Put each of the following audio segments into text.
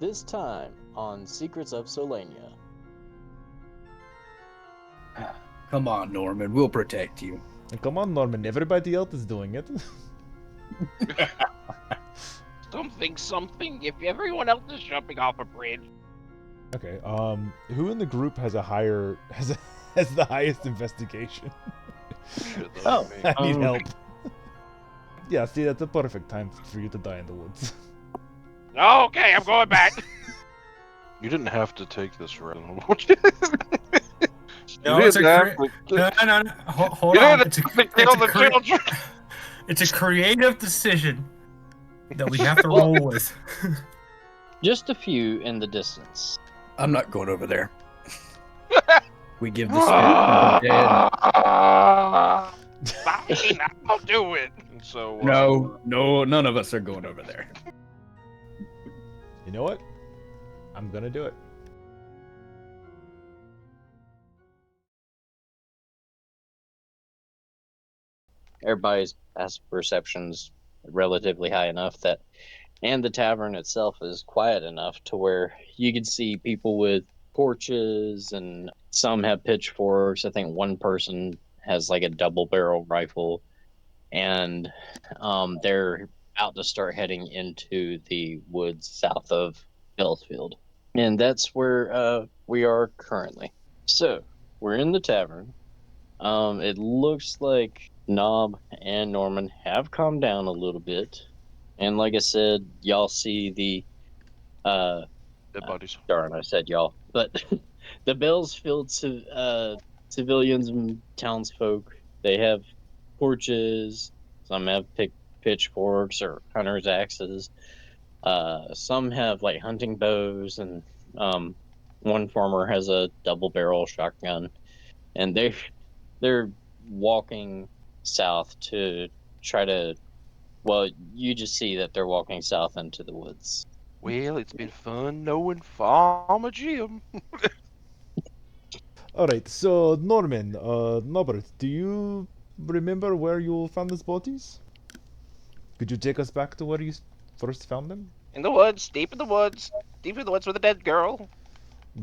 This time on Secrets of Solania. Come on, Norman. We'll protect you. Come on, Norman. Everybody else is doing it. Something. If everyone else is jumping off a bridge. Okay. Who in the group has a higher has the highest investigation? I need help. Yeah, see, that's a perfect time for you to die in the woods. Okay, I'm going back. You didn't have to take this route. No, it's a no. Hold on. It's a creative decision that we have to roll with. Just a few in the distance. I'm not going over there. We give the spirit of the dead. Fine, I'll do it. So No, none of us are going over there. You know what? I'm gonna do it. Everybody's passive perception's relatively high enough that, and the tavern itself is quiet enough to where you can see people with torches and some have pitchforks. I think one person has like a double barrel rifle, and they're about to start heading into the woods south of Bellsfield. And that's where we are currently. So, we're in the tavern. It looks like Knob and Norman have calmed down a little bit. And like I said, y'all see the dead bodies. darn, I said y'all. But the Bellsfield civilians and townsfolk, they have torches, some have pitchforks or hunter's axes. Some have like hunting bows, and one farmer has a double barrel shotgun, and they're walking south to try to. Well, you just see that they're walking south into the woods. Well, it's been fun knowing Farmer Jim. Alright, so Norman, Norbert, do you remember where you found these bodies? Could you take us back to where you first found them? In the woods, deep in the woods with a dead girl.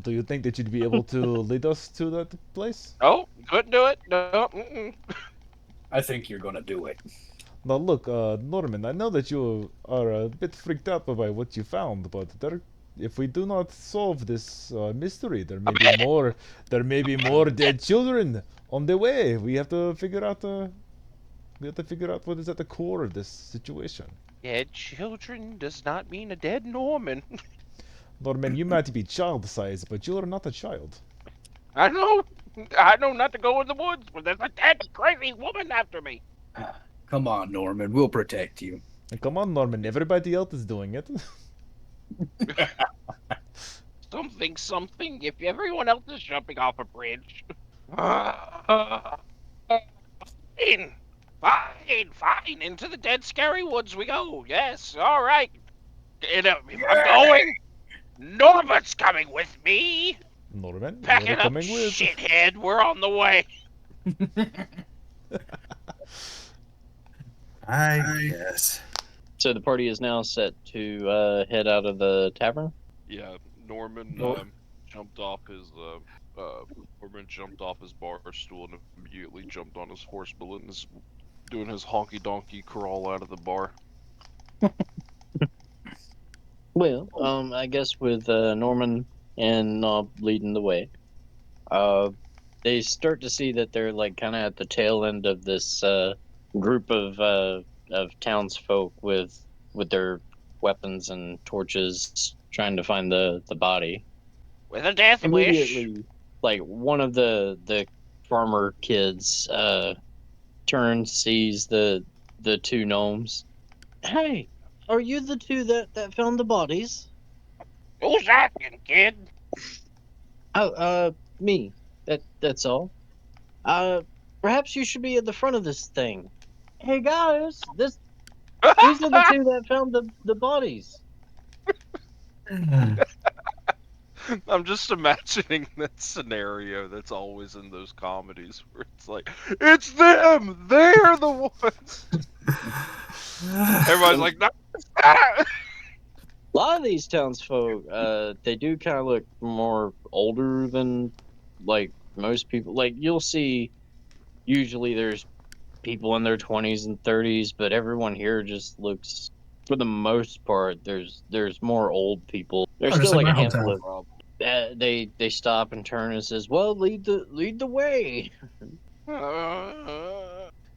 Do you think that you'd be able to lead us to that place? Oh, couldn't do it. No. Mm-mm. I think you're gonna do it. Now look, Norman, I know that you are a bit freaked out by what you found, but if we do not solve this mystery, there may be more dead children on the way. We have to figure out what is at the core of this situation. Dead children does not mean a dead Norman. Norman, you might be child-sized, but you are not a child. I know not to go in the woods, but there's a dead crazy woman after me. Come on, Norman. We'll protect you. And come on, Norman. Everybody else is doing it. Something. If everyone else is jumping off a bridge. Fine. Into the dead, scary woods we go. Yes, all right. And if I'm going, Norbert's coming with me. Norman, Pack you're it up, coming with. shithead. We're on the way. I guess. So the party is now set to head out of the tavern. Yeah, Norman jumped off his bar stool and immediately jumped on his horse bullet and is doing his honky donkey crawl out of the bar. Well, I guess with Norman and Knob leading the way, they start to see that they're like kind of at the tail end of this group of townsfolk with their weapons and torches, trying to find the body. With a death wish. Immediately, like one of the farmer kids turns, sees the two gnomes. Hey, are you the two that found the bodies? Who's asking, kid? Oh, me. That's all. Perhaps you should be at the front of this thing. Hey guys, these are the two that found the bodies. I'm just imagining that scenario that's always in those comedies where it's like, it's them! They're the ones! Everybody's like, no, it's not! A lot of these townsfolk, they do kind of look more older than like most people. Like you'll see, usually there's people in their 20s and 30s, but everyone here just looks, for the most part, there's more old people. There's Oh, just still like like my a handful hometown. of they stop and turn and says, "Well, lead the way."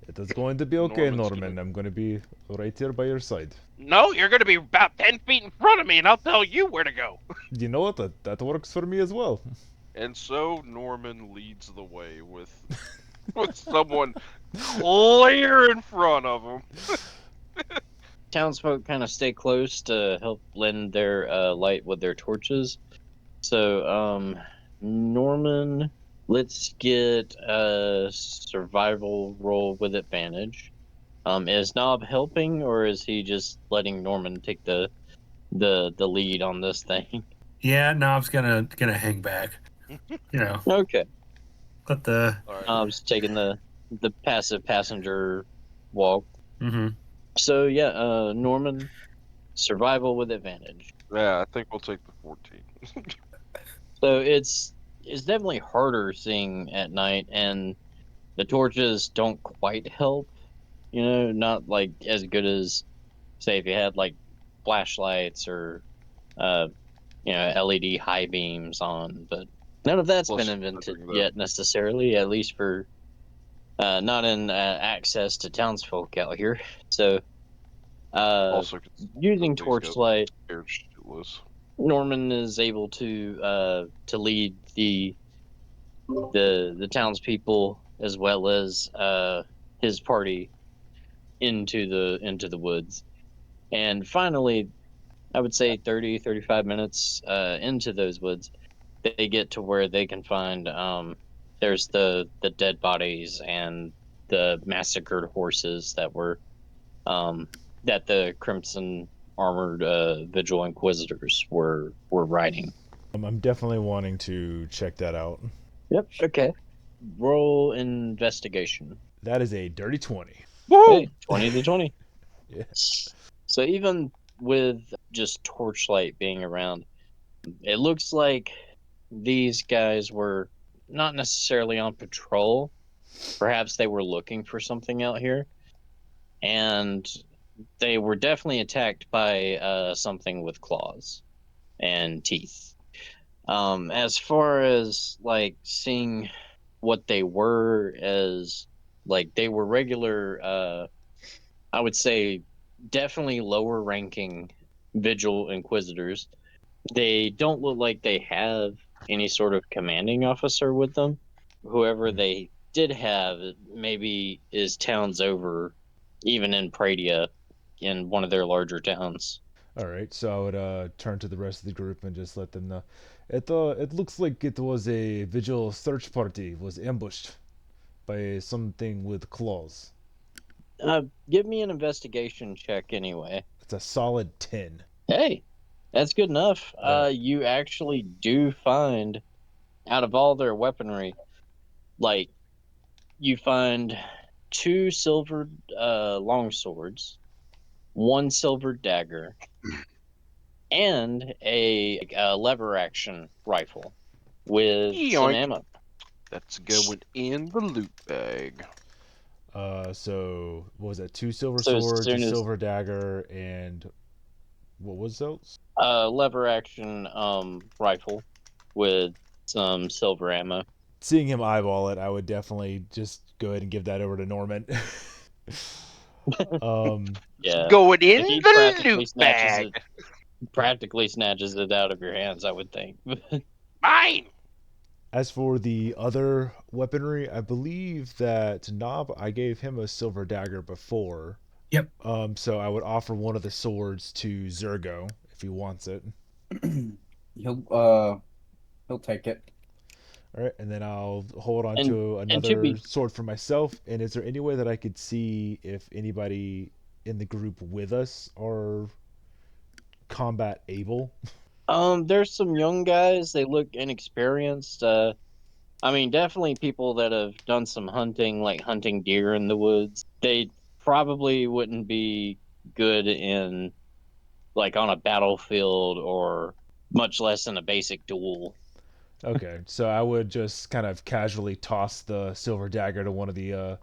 It is going to be okay, Norman's Norman. gonna. I'm going to be right here by your side. No, you're going to be about 10 feet in front of me, and I'll tell you where to go. You know what? That works for me as well. And so Norman leads the way with someone clear in front of him. Townsfolk kind of stay close to help lend their light with their torches. So, Norman, let's get a survival roll with advantage. Is Nob helping, or is he just letting Norman take the lead on this thing? Yeah, Knob's gonna hang back. You know, Okay. let the. All right. Knob's taking the passive passenger walk. Mm-hmm. So yeah, Norman, survival with advantage. Yeah, I think we'll take the 14. So it's definitely harder seeing at night, and the torches don't quite help. You know, not like as good as say if you had like flashlights or uh LED high beams on, but none of that's Plus, been invented I think yet necessarily, at least for not in access to townsfolk out here. So also considering that using these guys torchlight, are scared shitless. Norman is able to lead the townspeople as well as his party into the woods. And finally, I would say 30-35 minutes into those woods, they get to where they can find there's the dead bodies and the massacred horses that were that the crimson armored vigil inquisitors were riding. I'm definitely wanting to check that out. Yep. Okay. Roll investigation. That is a dirty 20. Woo! Hey, 20 to 20. Yeah. So even with just torchlight being around, it looks like these guys were not necessarily on patrol. Perhaps they were looking for something out here, and they were definitely attacked by something with claws and teeth. As far as like seeing what they were as like they were regular I would say definitely lower ranking vigil inquisitors. They don't look like they have any sort of commanding officer with them. Whoever Mm. they did have maybe is towns over, even in Pradia, in one of their larger towns. All right, so I would turn to the rest of the group and just let them know. It looks like it was a vigil search party was ambushed by something with claws. Give me an investigation check anyway. It's a solid 10. Hey, that's good enough. You actually do find, out of all their weaponry, like you find two silver long swords, one silver dagger, and a lever action rifle with some Yoink. ammo. That's going in the loot bag. So what was that? Two silver So as swords, a soon as silver dagger, and what was else? lever action rifle with some silver ammo. Seeing him eyeball it, I would definitely just go ahead and give that over to Norman. um, Yeah, Going in if he the loot bag. practically snatches it out of your hands, I would think. Mine! as for the other weaponry, I believe that Nob, I gave him a silver dagger before. Yep. So I would offer one of the swords to Zergo if he wants it. He'll take it. All right, and then I'll hold on And- to and to another be- sword for myself. And is there any way that I could see if anybody in the group with us are combat able? There's some young guys. They look inexperienced. I mean, definitely people that have done some hunting, like hunting deer in the woods. They probably wouldn't be good in like on a battlefield or much less in a basic duel. Okay, so I would just kind of casually toss the silver dagger to one of the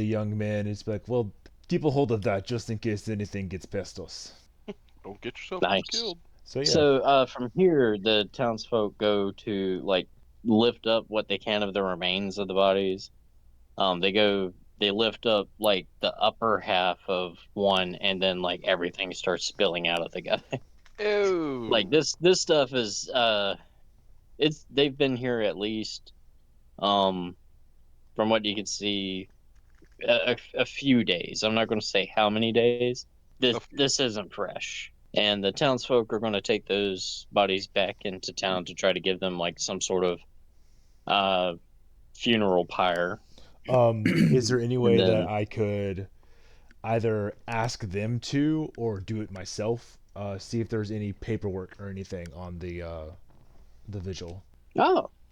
young men. And it's like, well, keep a hold of that just in case anything gets past us. Don't get yourself Nice. killed. So yeah, So from here, the townsfolk go to like lift up what they can of the remains of the bodies. They lift up like the upper half of one, and then like everything starts spilling out of the guy. Like Ew. this stuff is they've been here at least um from what you can see a few days. I'm not going to say how many days. A few. This isn't fresh. And the townsfolk are going to take those bodies back into town to try to give them like some sort of uh funeral pyre. is there any And way that then I could either ask them to or do it myself? See if there's any paperwork or anything on the vigil.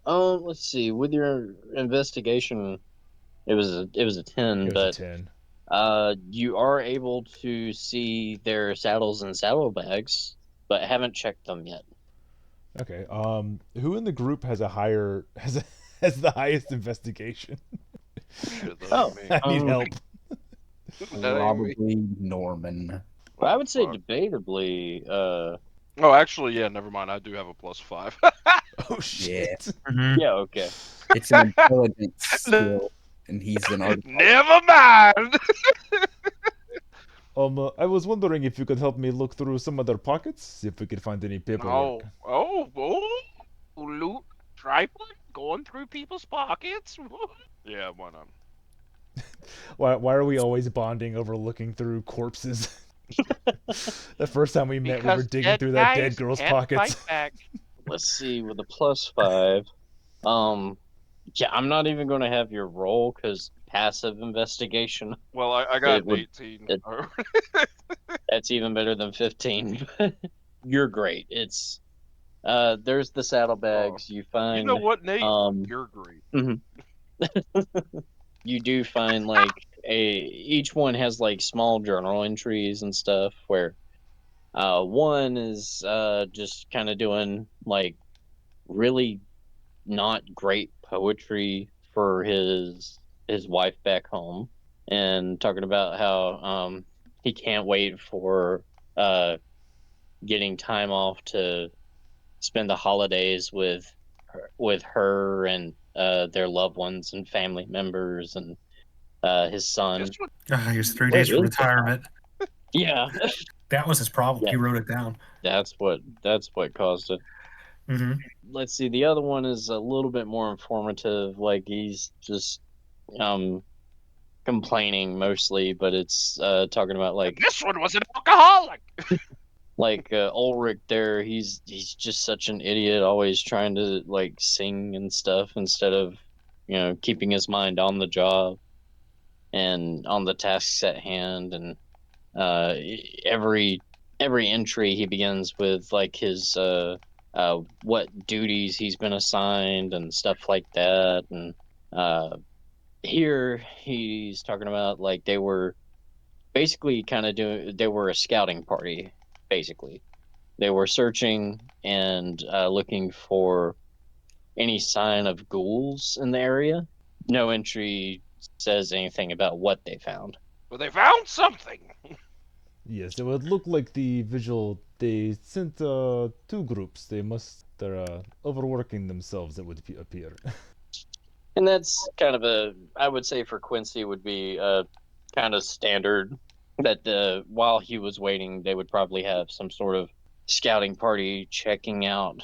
oh, let's see. With your investigation, it was a 10, It was a but 10. you are able to see their saddles and saddlebags, but haven't checked them yet. Okay. Who in the group has a higher has the highest investigation? Shit, that Oh, ain't me. I need help. That ain't me. Probably Norman. Well, I would say Fuck. debatably, Oh, actually, yeah. Never mind. I do have a +5. Oh shit. Mhm. yeah, okay. It's an intelligence skill, and he's an artifact. Never mind. I was wondering if you could help me look through some of their pockets, see if we could find any paperwork. Oh, loot tripod going through people's pockets. Yeah, why not? Why are we always bonding over looking through corpses? The first time we met, we were Because digging dead through that dead guys girl's can't pockets. fight back. Let's see, with a +5, yeah, I'm not even going to have your roll because passive investigation. Well, I got It an would 18. it, that's even better than 15. You're great. It's there's the Oh, saddlebags. You you know find what, Nate? um You're great. mhm. You do find like each one has like small journal entries and stuff where one is just kind of doing like really not great poetry for his wife back home, and talking about how he can't wait for uh getting time off to spend the holidays with her and their loved ones and family members and his Guess son. what? He was 3 days Where from is that? retirement. Yeah. That was his problem. Yeah, He wrote it down. that's what caused it. Hmm. Let's see, the other one is a little bit more informative, like he's just um complaining mostly, but it's talking about And this one was an alcoholic. Ulrich there. He's just such an idiot, always trying to like sing and stuff instead of keeping his mind on the job and on the tasks at hand. And uh every every entry he begins with like his what duties he's been assigned and stuff like that. And here he's talking about like they were basically they were a scouting party. Basically, they were searching and looking for any sign of ghouls in the area. No entry says anything about what they found. Well, they found something. Yes, it would look like the visual. They sent two groups. They're overworking themselves. It would appear. And that's kind of I would say for Quincy would be kind of standard that while he was waiting, they would probably have some sort of scouting party checking out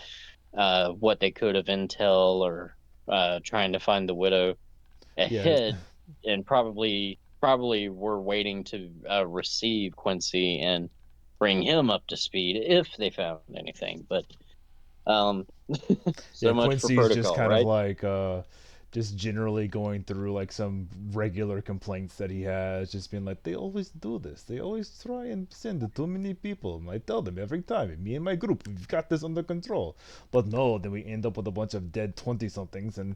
what they could of intel or trying to find the widow Yeah, ahead, and probably were waiting to receive Quincy and bring him up to speed if they found anything. But um, yeah. so much for Quincy's just protocol, kind of right? like just generally going through like some regular complaints that he has, just being like, they always do this. They always try and send too many people. And I tell them every time, me and my group, we've got this under control. But no, then we end up with a bunch of dead 20-somethings, and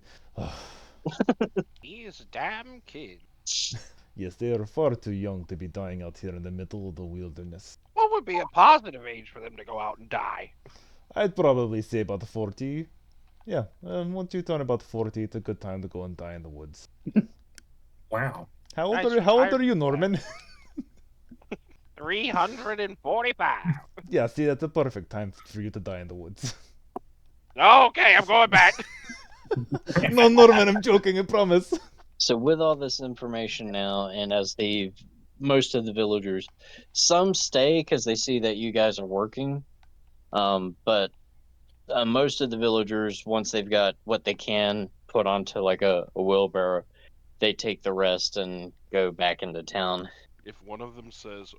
He is a damn kid. yes, they are far too young to be dying out here in the middle of the wilderness. Well, would be a positive age for them to go out and die. I'd probably say about 40. Yeah, once you turn about 40, it's a good time to go and die in the woods. Wow. How old Nice are How old are retired you, plan. Norman? 345. Yeah, see, that's a perfect time for you to die in the woods. Okay, I'm going back. No, Norman, I'm joking, I promise. So with all this information now, and as most of the villagers, some stay because they see that you guys are working, but most of the villagers, once they've got what they can put onto like a wheelbarrow, they take the rest and go back into town. If one of them says,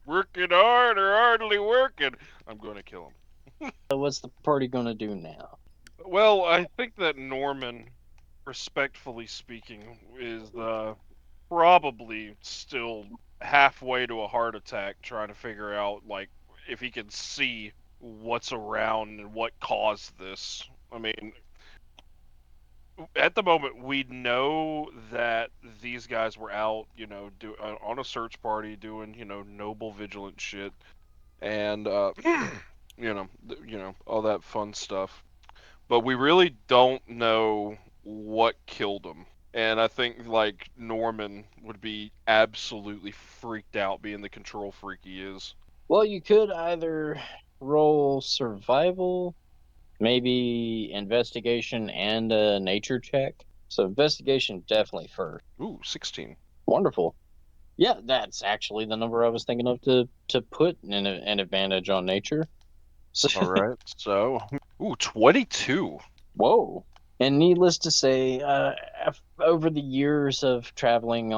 "Working hard or hardly working," I'm going to kill him. So what's the party gonna do now? Well, I think that Norman, respectfully speaking, is probably still halfway to a heart attack, trying to figure out like if he can see what's around and what caused this. I mean, at the moment, we know that these guys were out, on a search party doing, noble vigilant shit, and all that fun stuff. But we really don't know what killed him. And I think like Norman would be absolutely freaked out, being the control freak he is. Well, you could either roll survival, maybe investigation and a nature check. So investigation definitely first. Ooh, 16. Wonderful. Yeah, that's actually the number I was thinking of to put an advantage on nature. So, All right. So, ooh, 22. whoa. And needless to say, over the years of traveling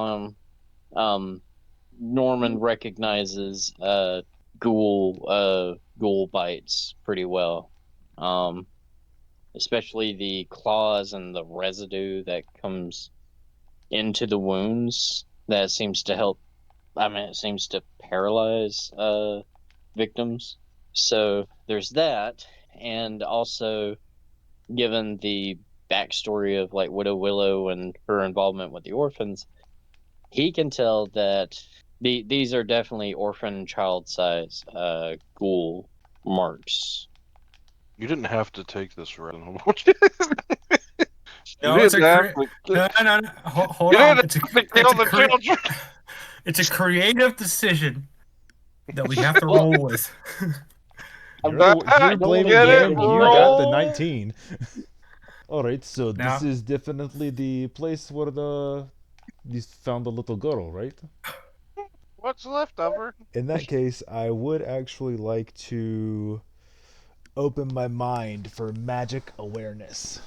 Norman recognizes ghoul bites pretty well. Especially the claws and the residue that comes into the wounds. That seems to help. I mean, it seems to paralyze victims. So there's that, and also given the backstory of like Widow Willow and her involvement with the orphans, he can tell that these are definitely orphan child size ghoul marks. You didn't have to take this route. No, it's a no. Hold on. It's a creative decision that we have to roll with. You're playing the Get it, game, you got the roll. 19. Alright, so Now- this is definitely the place where you found the little girl, right? What's left of her? In that case, I would actually like to open my mind for magic awareness.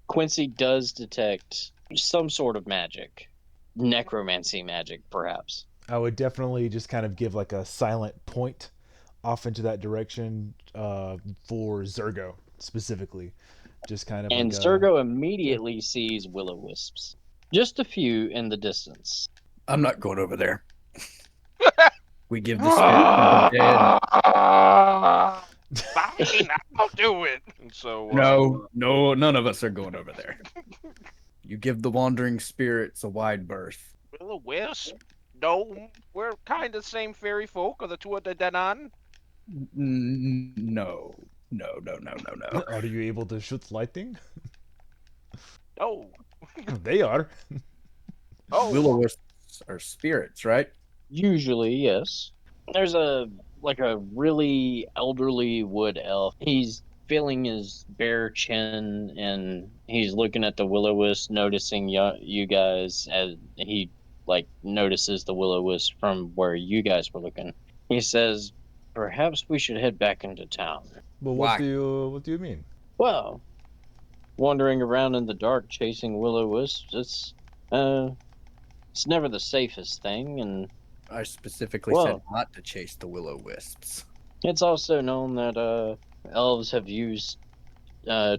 Quincy does detect some sort of magic, necromancy magic, perhaps. I would definitely just kind of give like a silent point off into that direction for Zergo specifically. Just kind of And like Sergo immediately sees will-o-wisps, just a few in the distance. I'm not going over there. We give the spirit of the dead. Fine, I'll do it. And so, No, none of us are going over there. You give the wandering spirits a wide berth. Will-o-wisp? No, we're kind of same fairy folk. Are the two of the Danan? No. Are you able to shoot lightning? No. They are. Oh, Will-o-wisps are spirits, right? Usually, yes. There's a really elderly wood elf. He's feeling his bare chin and he's looking at the will-o-wisp, noticing you guys as he notices the will-o-wisp from where you guys were looking. He says, "Perhaps we should head back into town." But Why? what do you mean? Well, wandering around in the dark chasing will-o-wisps, it's never the safest thing, and I specifically Whoa. said not to chase the will-o-wisps. it's also known that elves have used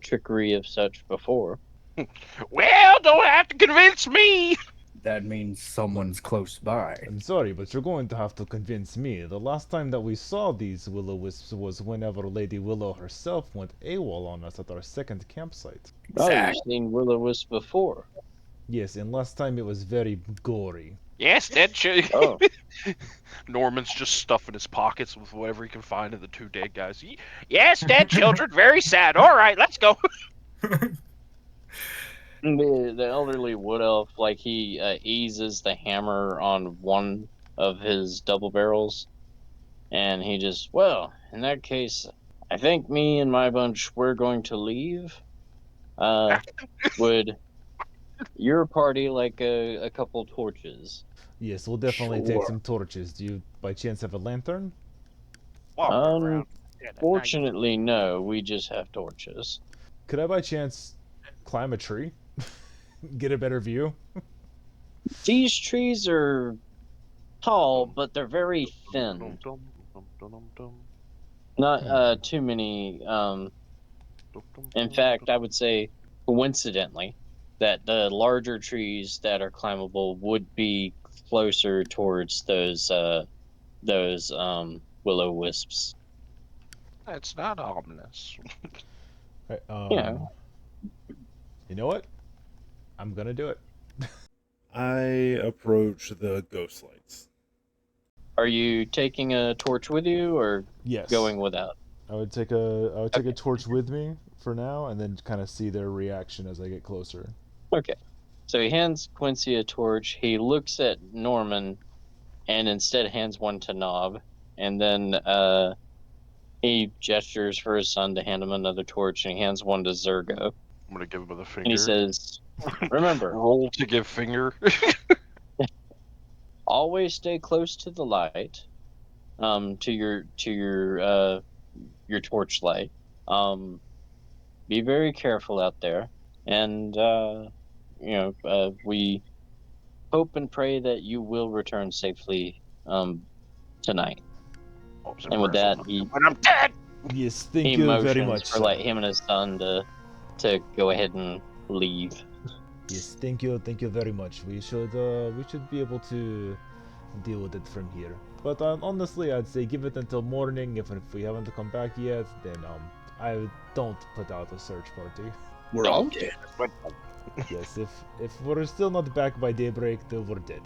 trickery of such before. well, don't have to convince me. That means someone's close by. I'm sorry, but you're going to have to convince me. The last time that we saw these will-o-wisps was whenever Lady Willow herself went AWOL on us at our second campsite. Oh, you've Exactly. seen will-o-wisp before. Yes, and last time it was very gory. Yes, dead children. Oh, Norman's just stuffing his pockets with whatever he can find of the two dead guys. Yes, dead children. Very sad. All right, let's go. the elderly wood elf, like he eases the hammer on one of his double barrels, and he just, well, in that case, I think me and my bunch we're going to leave. Would your party like a couple torches? Yes, we'll definitely take Sure. some torches. Do you, by chance, have a lantern? Walk around dead at night. Unfortunately, no. We just have torches. Could I, by chance, climb a tree? Get a better view? These trees are tall, but they're very thin. Not too many. In fact, I would say coincidentally that the larger trees that are climbable would be closer towards those willow wisps. That's not ominous. Right, Yeah. you know what? I'm gonna do it. I approach the ghost lights. Are you taking a torch with you or Yes. going without? I would take a torch with me for now, and then kind of see their reaction as I get closer. Okay. So he hands Quincy a torch. He looks at Norman and instead hands one to Nob. And then he gestures for his son to hand him another torch, and he hands one to Zergo. I'm gonna give him the finger. And he says, remember, roll to give finger. always stay close to the light, to your torch light. Be very careful out there, and we hope and pray that you will return safely tonight. And with that, he When I'm dead. Yes, thank he you motions very much. for like him and his son to go ahead and leave. Yes, thank you very much. We should be able to deal with it from here. But honestly, I'd say give it until morning. If we haven't come back yet, then I don't put out a search party. We're all dead. Yes, if we're still not back by daybreak, then we're dead.